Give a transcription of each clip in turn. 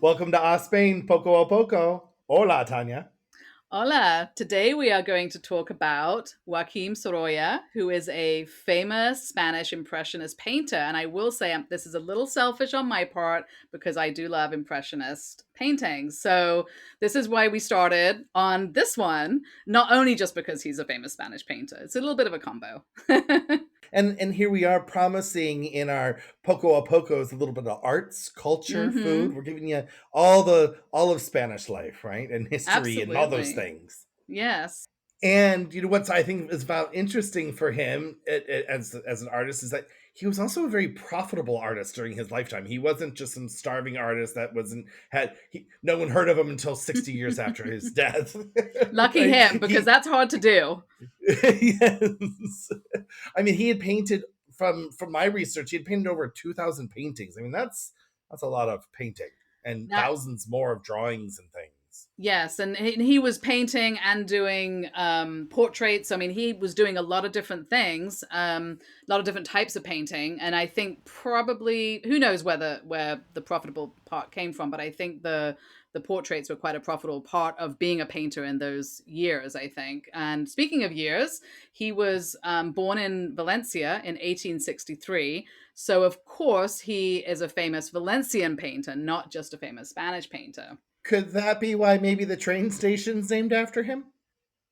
Welcome to Spain, Poco a Poco. Hola, Tanya. Hola, today we are going to talk about Joaquín Sorolla, who is a famous Spanish Impressionist painter. And I will say this is a little selfish on my part because I do love Impressionist paintings. So this is why we started on this one, not only just because he's a famous Spanish painter. It's a little bit of a combo. And here we are promising in our Poco a Pocos a little bit of arts, culture, food. Mm-hmm. We're giving you all of Spanish life, right? And history and all those Absolutely. things. Yes. And you know what I think is about interesting for him as an artist is that he was also a very profitable artist during his lifetime. He wasn't just some starving artist that wasn't had no one heard of him until 60 years after his death. Lucky Right? him, because that's hard to do. Yes. I mean, he had painted from my research, he had painted over 2,000 paintings. I mean, that's a lot of painting and That thousands more of drawings and things. Yes, and he was painting and doing portraits. I mean, he was doing a lot of different things, a lot of different types of painting. And I think probably who knows where the profitable part came from, but I think the portraits were quite a profitable part of being a painter in those years, I think. And speaking of years, he was born in Valencia in 1863. So of course he is a famous Valencian painter, not just a famous Spanish painter. Could that be why maybe the train station's named after him?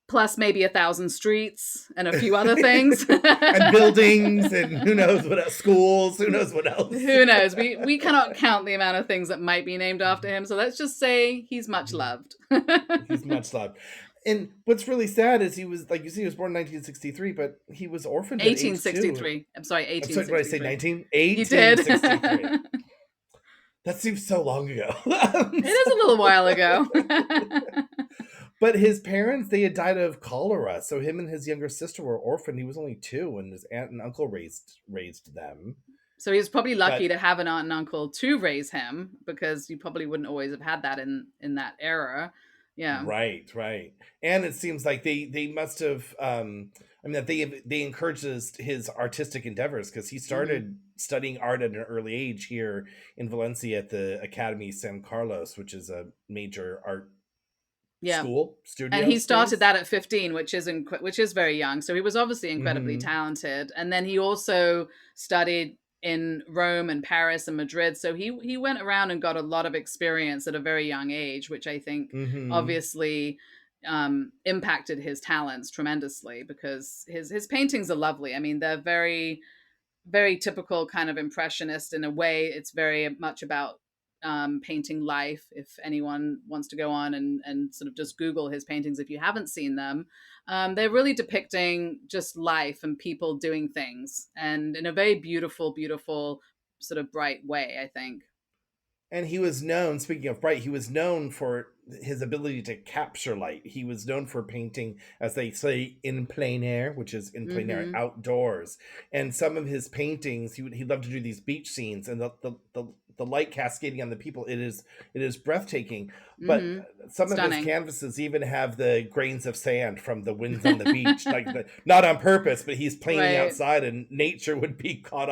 Plus maybe 1,000 streets and a few other things. And buildings and who knows what else, schools, who knows what else. Who knows? We cannot count the amount of things that might be named after him. So let's just say he's much loved. He's much loved. And what's really sad is he was, like you see, he was born in 1963, but he was orphaned at age 2. 1863. I'm sorry, I'm sorry, did I say 1863. 19? You did. 1863. It That seems so long ago. is a little while ago. But his parents, they had died of cholera, so him and his younger sister were orphaned. He was only 2, and his aunt and uncle raised them. So he was probably lucky But to have an aunt and uncle to raise him, because you probably wouldn't always have had that in that era. Yeah. right. And it seems like they must have I mean that they encouraged his artistic endeavors because he Hmm. started studying art at an early age here in Valencia at the Academy San Carlos, which is a major art Yeah. school And studio he started space. that at 15, which is very young. So he was obviously incredibly Hmm. talented. And then he also studied in Rome and Paris and Madrid. So he went around and got a lot of experience at a very young age, which I think Hmm. obviously impacted his talents tremendously, because his paintings are lovely. I mean, they're very typical kind of impressionist in a way. It's very much about painting life. If anyone wants to go on and sort of just Google his paintings, if you haven't seen them, they're really depicting just life and people doing things, and in a very beautiful, sort of bright way, I think. And he was known, speaking of bright, he was known for his ability to capture light. He was known for painting, as they say, in plein air, which is in plein air, Mm-hmm. outdoors. And some of his paintings, he loved to do these beach scenes, and the light cascading on the people. It is breathtaking. But Mm-hmm. some of his Stunning. canvases even have the grains of sand from the winds on the beach, not on purpose, but he's painting Right. outside, and nature would be caught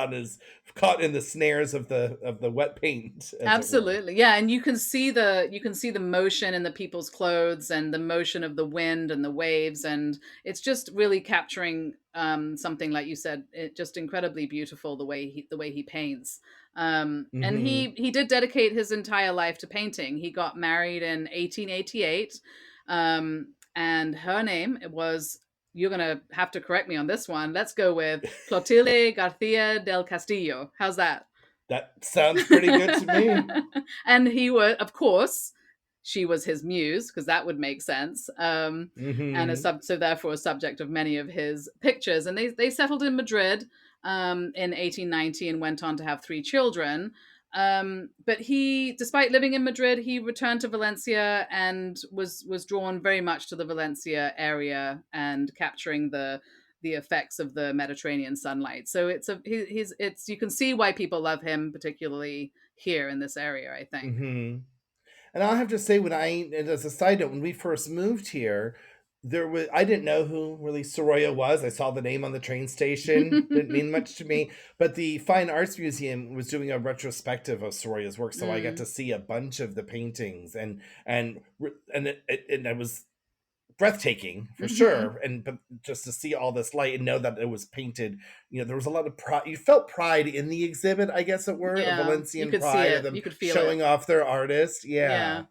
in the snares of the wet paint, as it were. Absolutely. Yeah, and you can see the motion in the people's clothes and the motion of the wind and the waves, and it's just really capturing something, like you said, it just incredibly beautiful, the way he paints. And Hmm. he did dedicate his entire life to painting. He got married in 1888, and her name was, you're going to have to correct me on this one. Let's go with Clotilde Garcia del Castillo. How's that? That sounds pretty good to me. And he was, of course, she was his muse, because that would make sense. And Hmm. so therefore a subject of many of his pictures. And they settled in Madrid in 1890 and went on to have 3 children. But he, despite living in Madrid, he returned to Valencia and was drawn very much to the Valencia area and capturing the effects of the Mediterranean sunlight. So it's you can see why people love him, particularly here in this area, I think. Hmm. And I'll have to say, and as a side note, when we first moved here, there was I didn't know who really Sorolla was. I saw the name on the train station. Didn't mean much to me. But the Fine Arts Museum was doing a retrospective of Sorolla's work, so I got Mm, to see a bunch of the paintings, and it was breathtaking for hmm. sure. And but just to see all this light and know that it was painted, there was a lot of pride. You felt pride in the exhibit, I guess it were a Yeah, you Valencian could see pride of it. them You could feel it. showing off their artist. Yeah. Yeah.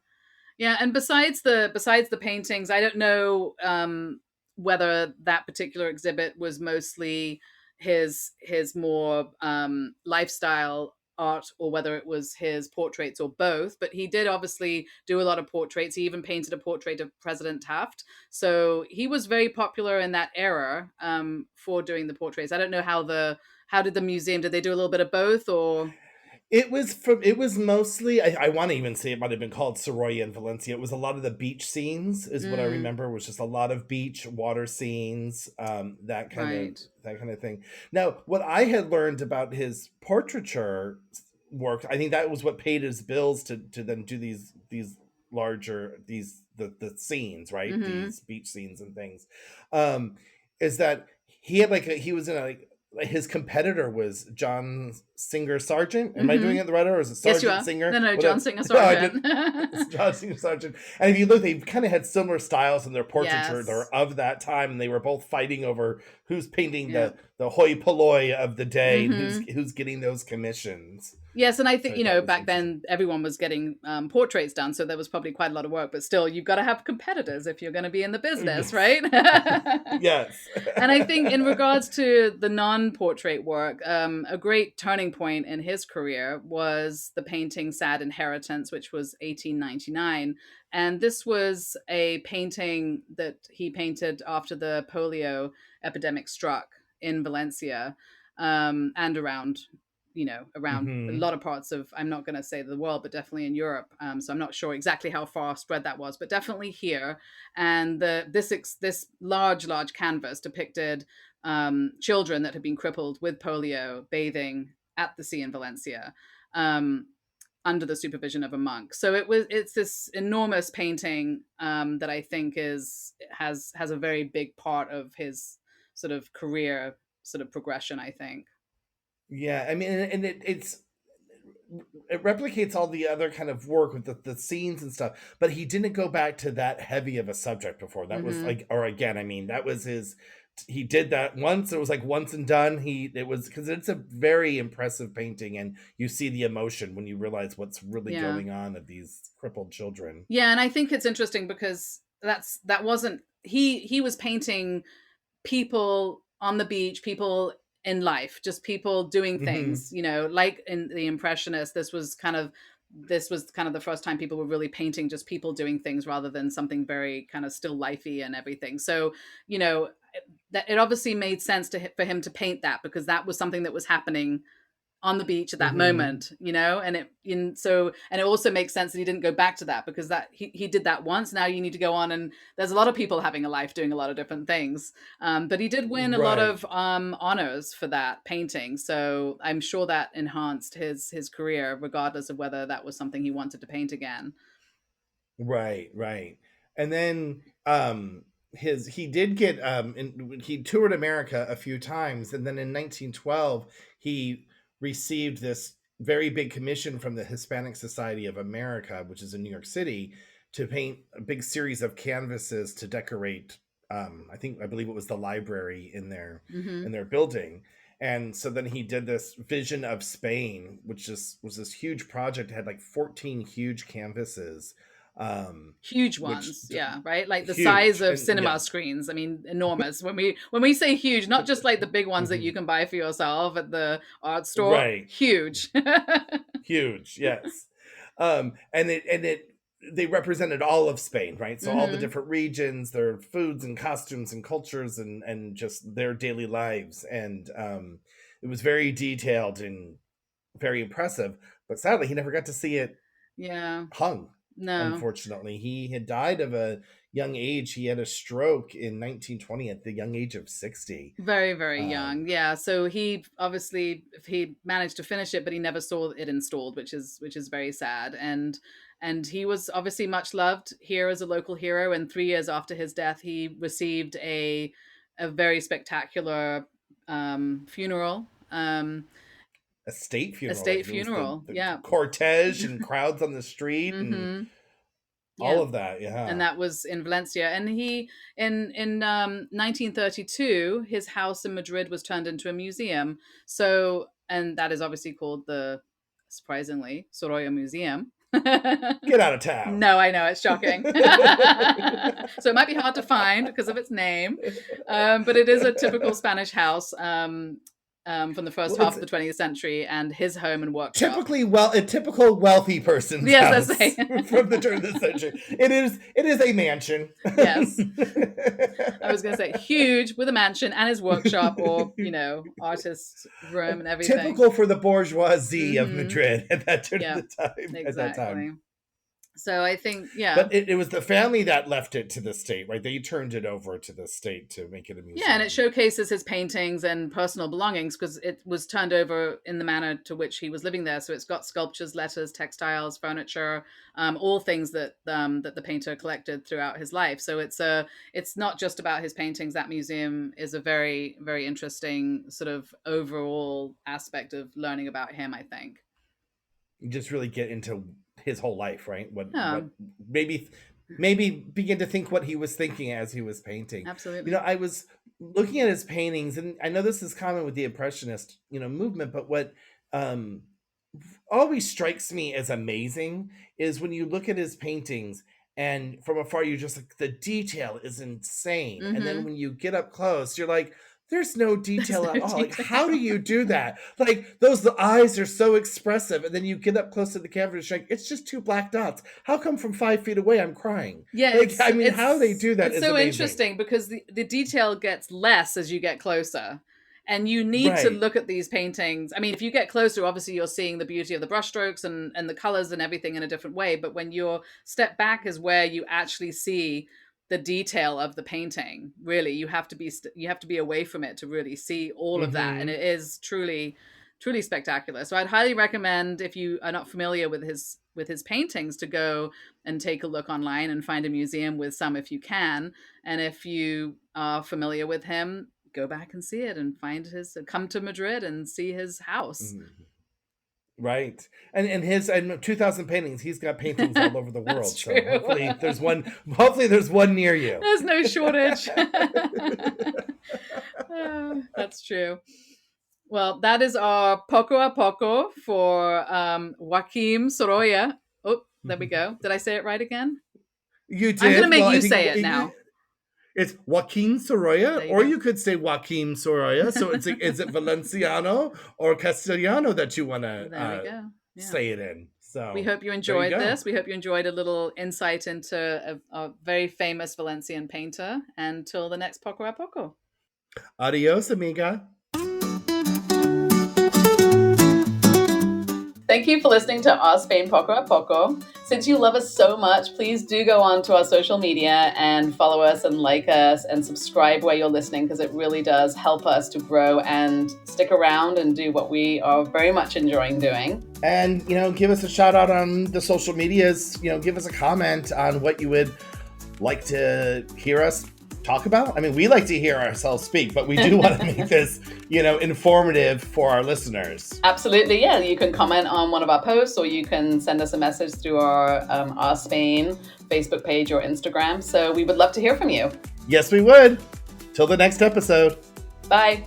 Yeah, and besides the paintings, I don't know whether that particular exhibit was mostly his more lifestyle art or whether it was his portraits or both. But he did obviously do a lot of portraits. He even painted a portrait of President Taft, so he was very popular in that era for doing the portraits. I don't know how did the museum, did they do a little bit of both or? It was mostly I want to even say it might have been called Sorolla in Valencia. It was a lot of the beach scenes is what I Mm, remember, was just a lot of beach water scenes, right. that kind of thing. Now, what I had learned about his portraiture work, I think that was what paid his bills to then do these larger these the scenes, right? Mm-hmm. These beach scenes and things. Um, is that he had he was in like his competitor was John Singer Sargent. Am I doing Mm-hmm. it right, or is it Yes, you Sergeant are. No, Singer? no, John Whatever. Singer No, I did. Sargent. It's John Singer Sargent. And if you look, they kind of had similar styles in their portraiture. Yes. They're of that time, and they were both fighting over who's painting Yeah. the hoi polloi of the day and Mm-hmm. who's getting those commissions. Yes, and I So think, I thought it was back interesting. then everyone was getting portraits done, so there was probably quite a lot of work, but still, you've got to have competitors if you're going to be in the business, Yes. right? Yes. And I think in regards to the non-portrait work, a great turning point in his career was the painting Sad Inheritance, which was 1899. And this was a painting that he painted after the polio epidemic struck in Valencia, and around a Hmm. lot of parts of, I'm not going to say the world, but definitely in Europe. So I'm not sure exactly how far spread that was, but definitely here. And this large canvas depicted children that had been crippled with polio bathing at the sea in Valencia, um, under the supervision of a monk. So it's this enormous painting that I think has a very big part of his sort of career sort of progression, I think. Yeah, I mean, and it replicates all the other kind of work with the scenes and stuff, but he didn't go back to that heavy of a subject before. That was Mm-hmm. like, or again, I mean, that was his. He did that once. It was like once and done. It was because it's a very impressive painting, and you see the emotion when you realize what's really Yeah. going on of these crippled children. Yeah, and I think it's interesting because that wasn't, he was painting people on the beach, people in life, just people doing Hmm. things, like in the Impressionists. This was kind of the first time people were really painting just people doing things rather than something very kind of still lifey and everything. So, you know, that it obviously made sense for him to paint that because that was something that was happening on the beach at that Hmm. moment, and it also makes sense that he didn't go back to that because that he did that once. Now you need to go on, and there's a lot of people having a life doing a lot of different things. But he did win a lot Right. of honors for that painting, so I'm sure that enhanced his career, regardless of whether that was something he wanted to paint again. Right, right. And then his he did get he toured America a few times, and then in 1912 he received this very big commission from the Hispanic Society of America, which is in New York City, to paint a big series of canvases to decorate, I believe it was the library Hmm. in their building. And so then he did this Vision of Spain, which just was this huge project. It had like 14 huge canvases, Huge which ones, yeah, right, like the size huge. of And cinema yeah. screens. I mean, enormous. When we say huge, not just like the big ones that you Mhm. can buy for yourself at the art store. Right. Huge. Huge, yes. And it they represented all of Spain, right? So all the Hmm. different regions, their foods and costumes and cultures, and just their daily lives. And it was very detailed and very impressive, but sadly he never got to see it Yeah. hung. No. unfortunately. He had died of a young age. He had a stroke in 1920 at the young age of 60. Very, very Um, young. Yeah. So he obviously he managed to finish it, but he never saw it installed, which is very sad. And he was obviously much loved here as a local hero. And 3 years after his death, he received a very spectacular funeral. a state A funeral. state Like, there was funeral. the Yeah. cortege and crowds on the street and Mm-hmm. all Yeah. of that. And Yeah. that was in Valencia. And he, in 1932, his house in Madrid was turned into a museum. So, and that is obviously called the, surprisingly, Sorolla Museum. Get out of town. No, I know, it's shocking. So it might be hard to find because of its name, but it is a typical Spanish house from the first Well, half it's of the 20th century, and his home and workshop. a typical wealthy person's Yes, house that's right. from the turn of the century. It is a mansion. Yes. I was going to say huge with a mansion and his workshop, or artist room and everything. Typical for the bourgeoisie of Mhm. Madrid at that turn Yeah, of the time. At that time. exactly. So I think, yeah. But it was the family that left it to the state, right? They turned it over to the state to make it a museum. Yeah, and it showcases his paintings and personal belongings because it was turned over in the manner to which he was living there. So it's got sculptures, letters, textiles, furniture, all things that that the painter collected throughout his life. So it's not just about his paintings. That museum is a very, very interesting sort of overall aspect of learning about him, I think. You just really get into his whole life, right? What maybe begin to think what he was thinking as he was painting. Absolutely. I was looking at his paintings, and I know this is common with the Impressionist, movement, but what always strikes me as amazing is when you look at his paintings and from afar you're just like, the detail is insane. And then when you get up close, you're like, there's no detail at all. Like, how do you do that? Like, the eyes are so expressive, and then you get up close to the canvas, like, it's just 2 black dots. How come from 5 feet away I'm crying? Yeah, like, how they do that it's is so amazing. interesting because the detail gets less as you get closer. And you need to look at these paintings. I mean, if you get closer, obviously you're seeing the beauty of the brushstrokes and the colors and everything in a different way. But when you're step back is where you actually see the detail of the painting. Really, you have to be away from it to really see all of that. And it is truly, truly spectacular. So I'd highly recommend, if you are not familiar with his paintings, to go and take a look online and find a museum with some if you can. And if you are familiar with him, go back and see it and come to Madrid and see his house. Right. And his 2,000 paintings, he's got paintings all over the world. So hopefully there's one near you. There's no shortage. That's true. Well, that is our Poco a Poco for Joaquín Sorolla. Oh, there we go. Did I say it right again? You did. I'm going to make you say it now. It's Joaquín Sorolla, or you could say Joaquín Sorolla. So is it Valenciano or Castellano that you want to say it in? So we hope you enjoyed this. We hope you enjoyed a little insight into a very famous Valencian painter. Until the next Poco a Poco. Adios, amiga. Thank you for listening to Our Spain Poco a Poco. Since you love us so much, please do go on to our social media and follow us and like us and subscribe where you're listening, because it really does help us to grow and stick around and do what we are very much enjoying doing. And, give us a shout out on the social medias. Give us a comment on what you would like to hear us talk about. I mean, we like to hear ourselves speak, but we do want to make this, informative for our listeners. Absolutely, yeah. You can comment on one of our posts, or you can send us a message through our Spain Facebook page or Instagram. So we would love to hear from you. Yes, we would. Till the next episode. Bye.